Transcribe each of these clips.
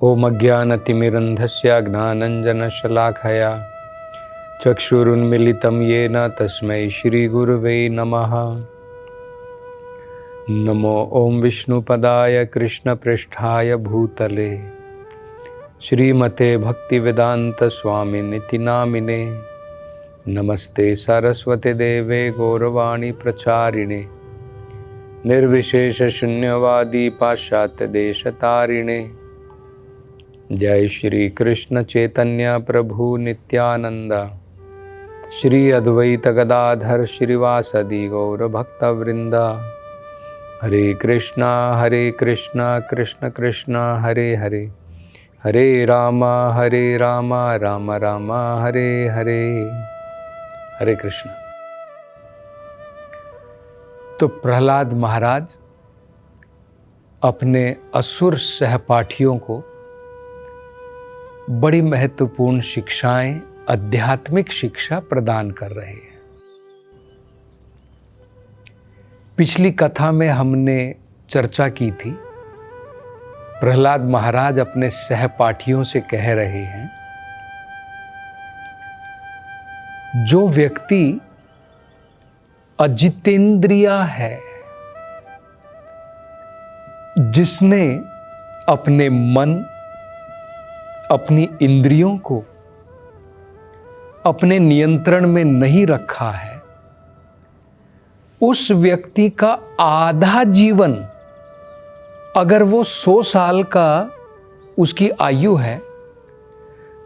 ओम अज्ञानतिमिरन्धस्य ज्ञानञ्जनशलाखया चक्षुरुन्मीलितं येन तस्मै श्रीगुरुवे नमः। नमो ओम विष्णुपदाय कृष्णपृष्ठाय भूतले श्रीमते भक्तिवेदांत स्वामिनिति नामिने। नमस्ते सरस्वती देवे गौरवाणी प्रचारिणे निर्विशेष शून्यवादी पाश्चात्य देशतारिणे। जय श्री कृष्ण चैतन्य प्रभु नित्यानंद श्री अद्वैत गदाधर श्रीवासदि गौर भक्तवृंद। हरे कृष्णा कृष्ण कृष्ण हरे हरे, हरे राम राम राम हरे हरे। हरे कृष्ण। तो प्रहलाद महाराज अपने असुर सहपाठियों को बड़ी महत्वपूर्ण शिक्षाएं, आध्यात्मिक शिक्षा प्रदान कर रहे हैं। पिछली कथा में हमने चर्चा की थी, प्रहलाद महाराज अपने सहपाठियों से कह रहे हैं, जो व्यक्ति अजितेंद्रिय है, जिसने अपने मन, अपनी इंद्रियों को अपने नियंत्रण में नहीं रखा है, उस व्यक्ति का आधा जीवन, अगर वो 100 साल का उसकी आयु है,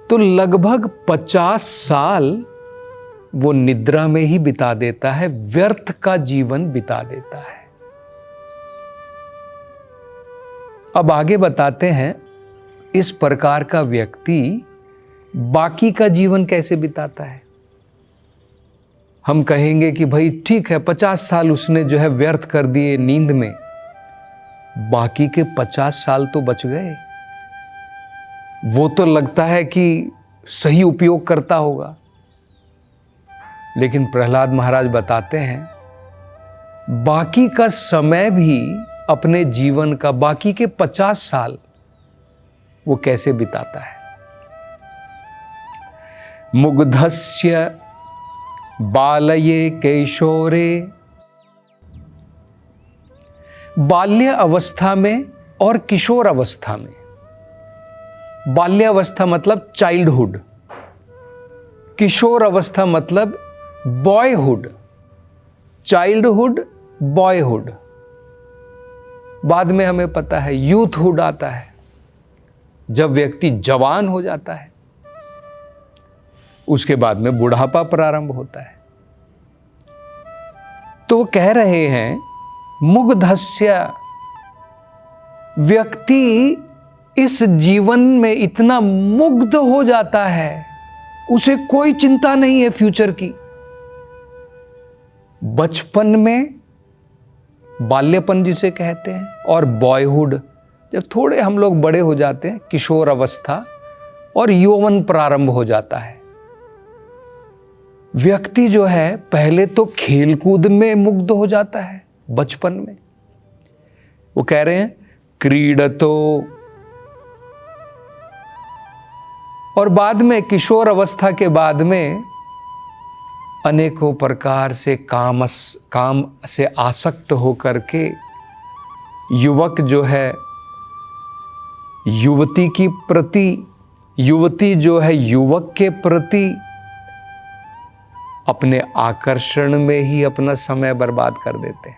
तो लगभग 50 साल वो निद्रा में ही बिता देता है, व्यर्थ का जीवन बिता देता है। अब आगे बताते हैं, इस प्रकार का व्यक्ति बाकी का जीवन कैसे बिताता है। हम कहेंगे कि भाई ठीक है, 50 साल उसने जो है व्यर्थ कर दिए नींद में, बाकी के 50 साल तो बच गए। वो तो लगता है कि सही उपयोग करता होगा, लेकिन प्रहलाद महाराज बताते हैं, बाकी का समय भी, अपने जीवन का बाकी के 50 साल वो कैसे बिताता है। मुग्धस्य बालये कैशोरे, बाल्य अवस्था में और किशोर अवस्था में। बाल्य अवस्था मतलब चाइल्डहुड, किशोर अवस्था मतलब बॉयहुड। चाइल्डहुड, बॉयहुड, बाद में हमें पता है यूथहुड आता है, जब व्यक्ति जवान हो जाता है। उसके बाद में बुढ़ापा प्रारंभ होता है। तो वो कह रहे हैं, मुग्धस्य, व्यक्ति इस जीवन में इतना मुग्ध हो जाता है, उसे कोई चिंता नहीं है फ्यूचर की। बचपन में, बाल्यपन जिसे कहते हैं, और बॉयहुड, जब थोड़े हम लोग बड़े हो जाते हैं, किशोर अवस्था और यौवन प्रारंभ हो जाता है। व्यक्ति जो है पहले तो खेलकूद में मुग्ध हो जाता है बचपन में। वो कह रहे हैं क्रीडतो, और बाद में किशोर अवस्था के बाद में अनेकों प्रकार से काम से आसक्त होकर के युवक जो है युवती की प्रति, युवती जो है युवक के प्रति अपने आकर्षण में ही अपना समय बर्बाद कर देते हैं।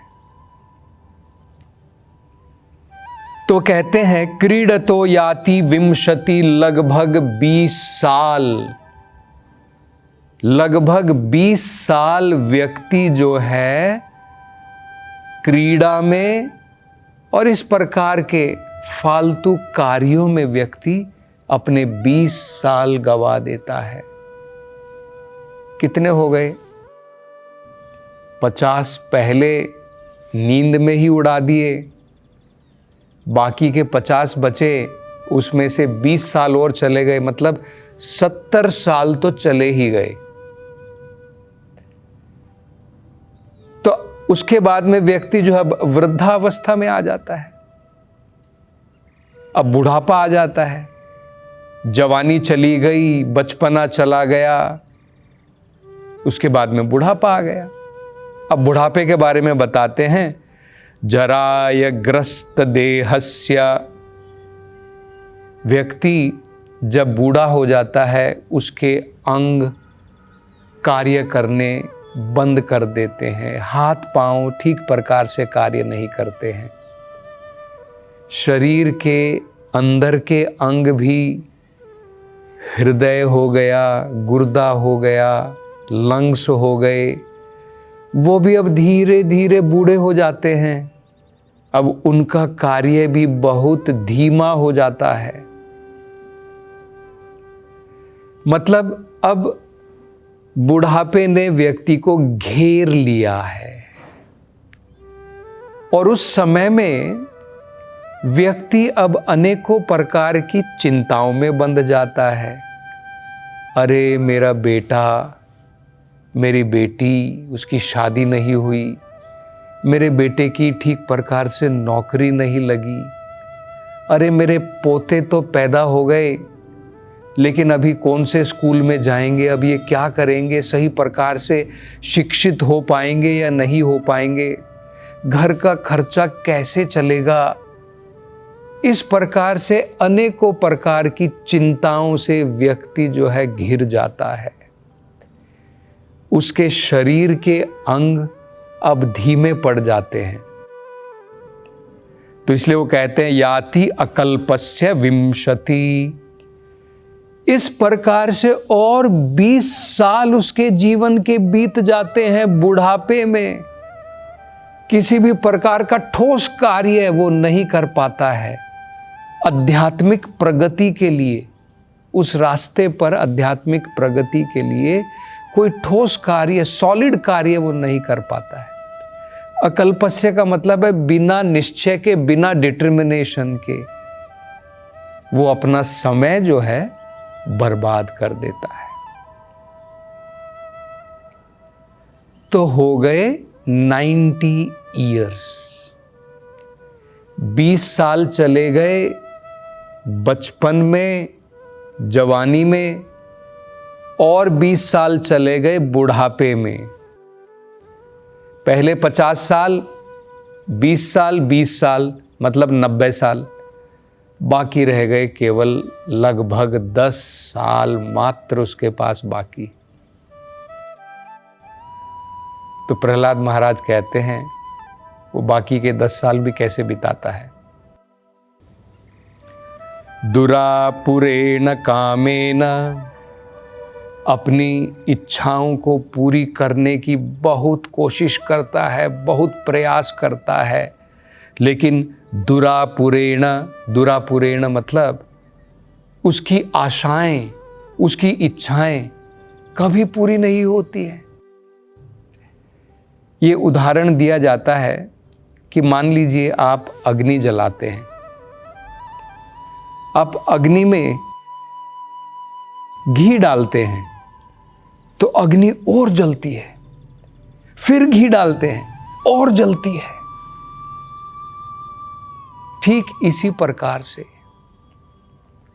तो कहते हैं क्रीडतो याति विंशति, लगभग 20 साल, लगभग 20 साल व्यक्ति जो है क्रीड़ा में और इस प्रकार के फालतू कार्यों में व्यक्ति अपने 20 साल गवा देता है। कितने हो गए? 50 पहले नींद में ही उड़ा दिए, बाकी के 50 बचे, उसमें से 20 साल और चले गए, मतलब 70 साल तो चले ही गए। तो उसके बाद में व्यक्ति जो है वृद्धावस्था में आ जाता है, अब बुढ़ापा आ जाता है। जवानी चली गई, बचपना चला गया, उसके बाद में बुढ़ापा आ गया। अब बुढ़ापे के बारे में बताते हैं, जराय ग्रस्त देहस्य, व्यक्ति जब बूढ़ा हो जाता है उसके अंग कार्य करने बंद कर देते हैं, हाथ पांव ठीक प्रकार से कार्य नहीं करते हैं, शरीर के अंदर के अंग भी, हृदय हो गया, गुर्दा हो गया, लंग्स हो गए, वो भी अब धीरे धीरे बूढ़े हो जाते हैं। अब उनका कार्य भी बहुत धीमा हो जाता है। मतलब अब बुढ़ापे ने व्यक्ति को घेर लिया है और उस समय में व्यक्ति अब अनेकों प्रकार की चिंताओं में बंध जाता है। अरे मेरा बेटा, मेरी बेटी, उसकी शादी नहीं हुई, मेरे बेटे की ठीक प्रकार से नौकरी नहीं लगी, अरे मेरे पोते तो पैदा हो गए लेकिन अभी कौन से स्कूल में जाएंगे, अब ये क्या करेंगे, सही प्रकार से शिक्षित हो पाएंगे या नहीं हो पाएंगे, घर का खर्चा कैसे चलेगा। इस प्रकार से अनेकों प्रकार की चिंताओं से व्यक्ति जो है घिर जाता है। उसके शरीर के अंग अब धीमे पड़ जाते हैं। तो इसलिए वो कहते हैं याति अकल्पस्य विंशति। इस प्रकार से और 20 साल उसके जीवन के बीत जाते हैं बुढ़ापे में। किसी भी प्रकार का ठोस कार्य वो नहीं कर पाता है। आध्यात्मिक प्रगति के लिए, उस रास्ते पर आध्यात्मिक प्रगति के लिए कोई ठोस कार्य, सॉलिड कार्य वो नहीं कर पाता है। अकल्पस्य का मतलब है बिना निश्चय के, बिना डिटर्मिनेशन के वो अपना समय जो है बर्बाद कर देता है। तो हो गए 90 ईयर्स, 20 साल चले गए बचपन में, जवानी में, और 20 साल चले गए बुढ़ापे में। पहले 50 साल, 20 साल, 20 साल मतलब 90 साल, बाकी रह गए केवल लगभग 10 साल मात्र उसके पास बाकी। तो प्रहलाद महाराज कहते हैं वो बाकी के 10 साल भी कैसे बिताता है। दुरापुरेण कामेन, अपनी इच्छाओं को पूरी करने की बहुत कोशिश करता है, बहुत प्रयास करता है, लेकिन दुरापुरेण, दुरापुरेण मतलब उसकी आशाएं, उसकी इच्छाएं कभी पूरी नहीं होती है। ये उदाहरण दिया जाता है कि मान लीजिए आप अग्नि जलाते हैं, आप अग्नि में घी डालते हैं तो अग्नि और जलती है, फिर घी डालते हैं और जलती है। ठीक इसी प्रकार से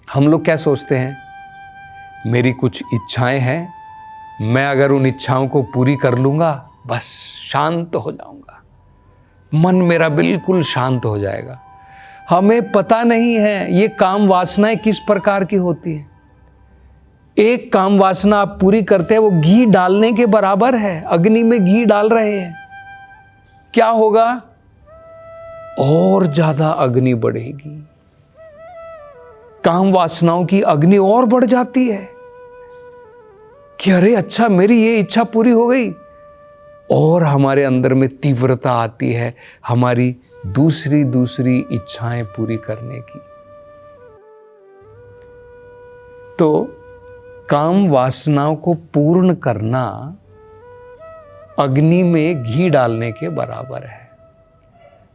हम लोग क्या सोचते हैं, मेरी कुछ इच्छाएं हैं, मैं अगर उन इच्छाओं को पूरी कर लूंगा बस शांत हो जाऊंगा, मन मेरा बिल्कुल शांत हो जाएगा। हमें पता नहीं है ये काम वासनाएं किस प्रकार की होती है। एक काम वासना आप पूरी करते हैं, वो घी डालने के बराबर है। अग्नि में घी डाल रहे हैं, क्या होगा, और ज्यादा अग्नि बढ़ेगी। काम वासनाओं की अग्नि और बढ़ जाती है कि अरे अच्छा मेरी ये इच्छा पूरी हो गई, और हमारे अंदर में तीव्रता आती है हमारी दूसरी इच्छाएं पूरी करने की। तो काम वासनाओं को पूर्ण करना अग्नि में घी डालने के बराबर है।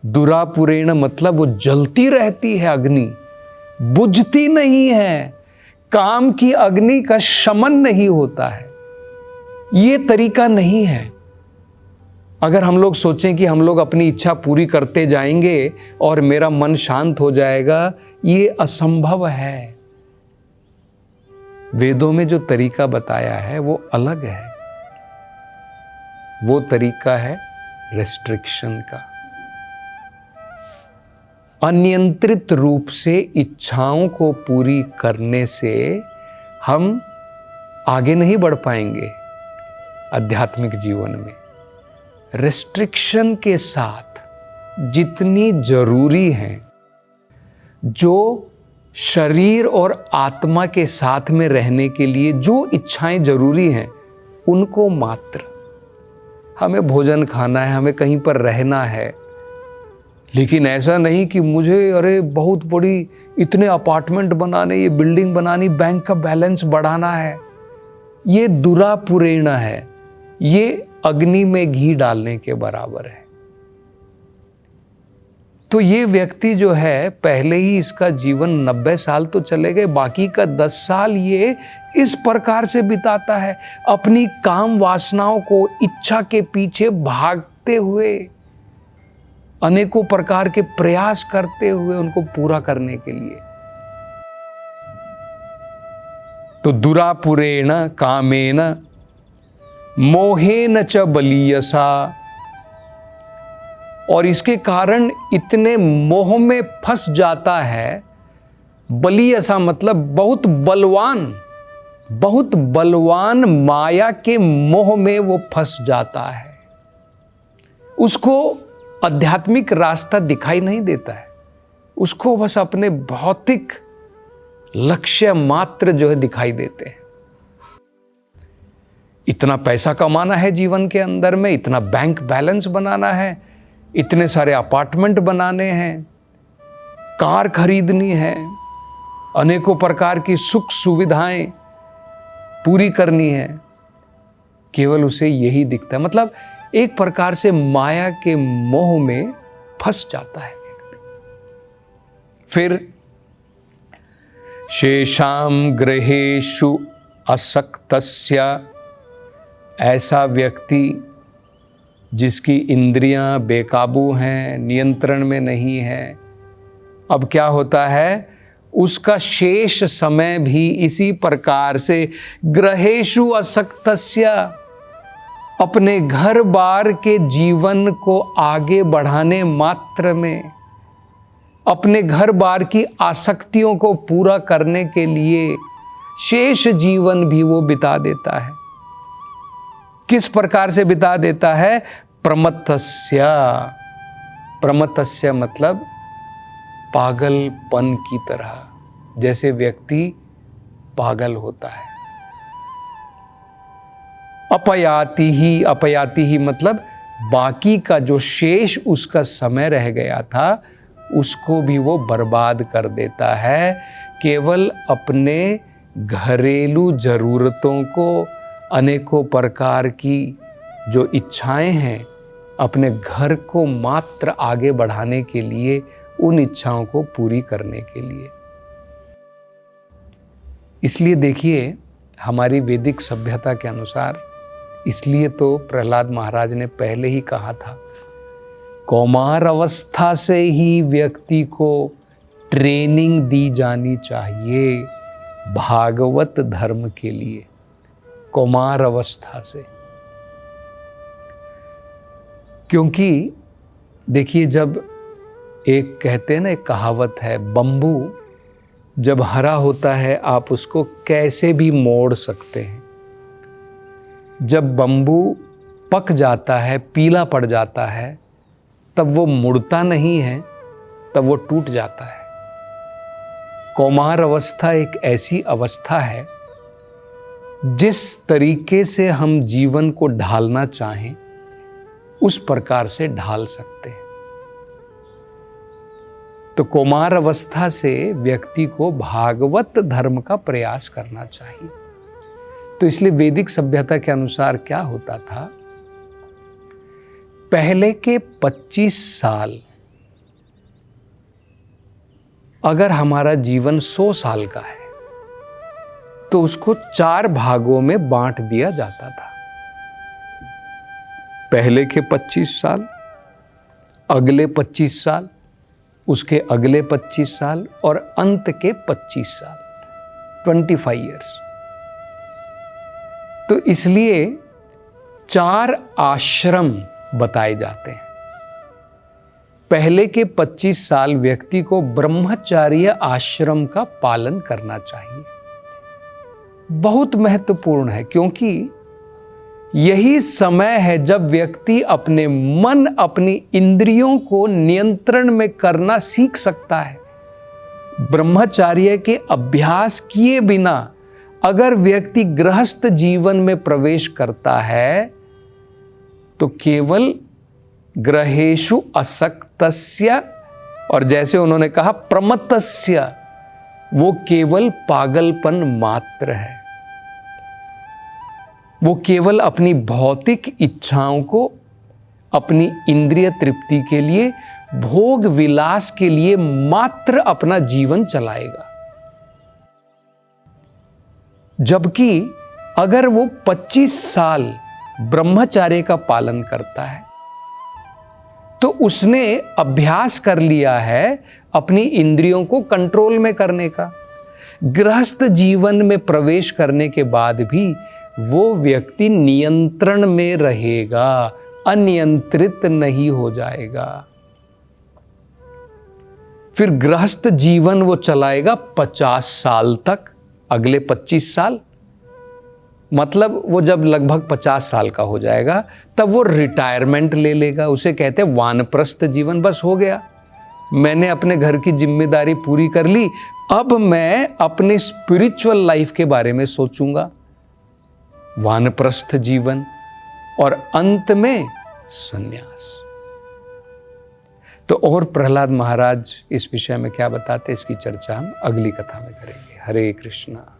दुरापुरेण मतलब वो जलती रहती है अग्नि, बुझती नहीं है, काम की अग्नि का शमन नहीं होता है। ये तरीका नहीं है। अगर हम लोग सोचें कि हम लोग अपनी इच्छा पूरी करते जाएंगे और मेरा मन शांत हो जाएगा, ये असंभव है। वेदों में जो तरीका बताया है वो अलग है। वो तरीका है रेस्ट्रिक्शन का। अनियंत्रित रूप से इच्छाओं को पूरी करने से हम आगे नहीं बढ़ पाएंगे आध्यात्मिक जीवन में। रेस्ट्रिक्शन के साथ जितनी जरूरी है, जो शरीर और आत्मा के साथ में रहने के लिए जो इच्छाएं जरूरी हैं, उनको मात्र। हमें भोजन खाना है, हमें कहीं पर रहना है, लेकिन ऐसा नहीं कि मुझे अरे बहुत बड़ी इतने अपार्टमेंट बनाने, ये बिल्डिंग बनानी, बैंक का बैलेंस बढ़ाना है। ये दुरापुरेण है, ये अग्नि में घी डालने के बराबर है। तो ये व्यक्ति जो है, पहले ही इसका जीवन 90 साल तो चले गए, बाकी का 10 साल ये इस प्रकार से बिताता है, अपनी काम वासनाओं को इच्छा के पीछे भागते हुए, अनेकों प्रकार के प्रयास करते हुए उनको पूरा करने के लिए। तो दुरापुरेण कामेन मोहेन च बलीयसा, और इसके कारण इतने मोह में फंस जाता है। बलीयसा मतलब बहुत बलवान, बहुत बलवान माया के मोह में वो फंस जाता है। उसको आध्यात्मिक रास्ता दिखाई नहीं देता है, उसको बस अपने भौतिक लक्ष्य मात्र जो है दिखाई देते हैं। इतना पैसा कमाना है जीवन के अंदर में, इतना बैंक बैलेंस बनाना है, इतने सारे अपार्टमेंट बनाने हैं, कार खरीदनी है, अनेकों प्रकार की सुख सुविधाएं पूरी करनी है। केवल उसे यही दिखता है, मतलब एक प्रकार से माया के मोह में फंस जाता है व्यक्ति। फिर शेषाम ग्रहेषु असक्तस्य, ऐसा व्यक्ति जिसकी इंद्रियां बेकाबू हैं, नियंत्रण में नहीं है, अब क्या होता है, उसका शेष समय भी इसी प्रकार से ग्रहेषु असक्तस्य, अपने घर बार के जीवन को आगे बढ़ाने मात्र में, अपने घर बार की आसक्तियों को पूरा करने के लिए शेष जीवन भी वो बिता देता है। किस प्रकार से बिता देता है? प्रमत्तस्य। प्रमत्तस्य मतलब पागलपन की तरह, जैसे व्यक्ति पागल होता है। अपयाति ही मतलब बाकी का जो शेष उसका समय रह गया था, उसको भी वो बर्बाद कर देता है, केवल अपने घरेलू जरूरतों को, अनेकों प्रकार की जो इच्छाएं हैं, अपने घर को मात्र आगे बढ़ाने के लिए, उन इच्छाओं को पूरी करने के लिए। इसलिए देखिए, हमारी वैदिक सभ्यता के अनुसार, इसलिए तो प्रहलाद महाराज ने पहले ही कहा था, कौमार अवस्था से ही व्यक्ति को ट्रेनिंग दी जानी चाहिए भागवत धर्म के लिए। कौमार अवस्था से, क्योंकि देखिए, जब एक कहते हैं ना, एक कहावत है, बंबू जब हरा होता है आप उसको कैसे भी मोड़ सकते हैं, जब बंबू पक जाता है, पीला पड़ जाता है, तब वो मुड़ता नहीं है, तब वो टूट जाता है। कौमार अवस्था एक ऐसी अवस्था है, जिस तरीके से हम जीवन को ढालना चाहें उस प्रकार से ढाल सकते हैं। तो कौमार अवस्था से व्यक्ति को भागवत धर्म का प्रयास करना चाहिए। तो इसलिए वैदिक सभ्यता के अनुसार क्या होता था, पहले के 25 साल, अगर हमारा जीवन 100 साल का है तो उसको 4 भागों में बांट दिया जाता था। पहले के 25 साल, अगले 25 साल, उसके अगले 25 साल और अंत के 25 साल, 25 ईयर्स। तो इसलिए 4 आश्रम बताए जाते हैं। पहले के 25 साल व्यक्ति को ब्रह्मचर्य आश्रम का पालन करना चाहिए। बहुत महत्वपूर्ण है, क्योंकि यही समय है जब व्यक्ति अपने मन, अपनी इंद्रियों को नियंत्रण में करना सीख सकता है। ब्रह्मचर्य के अभ्यास किए बिना अगर व्यक्ति गृहस्थ जीवन में प्रवेश करता है तो केवल ग्रहेषु असक्तस्य, और जैसे उन्होंने कहा प्रमत्तस्य, वो केवल पागलपन मात्र है। वो केवल अपनी भौतिक इच्छाओं को अपनी इंद्रिय तृप्ति के लिए, भोग विलास के लिए मात्र अपना जीवन चलाएगा। जबकि अगर वो 25 साल ब्रह्मचर्य का पालन करता है तो उसने अभ्यास कर लिया है अपनी इंद्रियों को कंट्रोल में करने का। गृहस्थ जीवन में प्रवेश करने के बाद भी वो व्यक्ति नियंत्रण में रहेगा, अनियंत्रित नहीं हो जाएगा। फिर गृहस्थ जीवन वो चलाएगा 50 साल तक। अगले 25 साल मतलब वो जब लगभग 50 साल का हो जाएगा तब वो रिटायरमेंट ले लेगा। उसे कहते हैं वानप्रस्थ जीवन। बस हो गया, मैंने अपने घर की जिम्मेदारी पूरी कर ली, अब मैं अपनी स्पिरिचुअल लाइफ के बारे में सोचूंगा। वानप्रस्थ जीवन, और अंत में संन्यास। तो और प्रहलाद महाराज इस विषय में क्या बताते, इसकी चर्चा हम अगली कथा में करेंगे। हरे कृष्णा।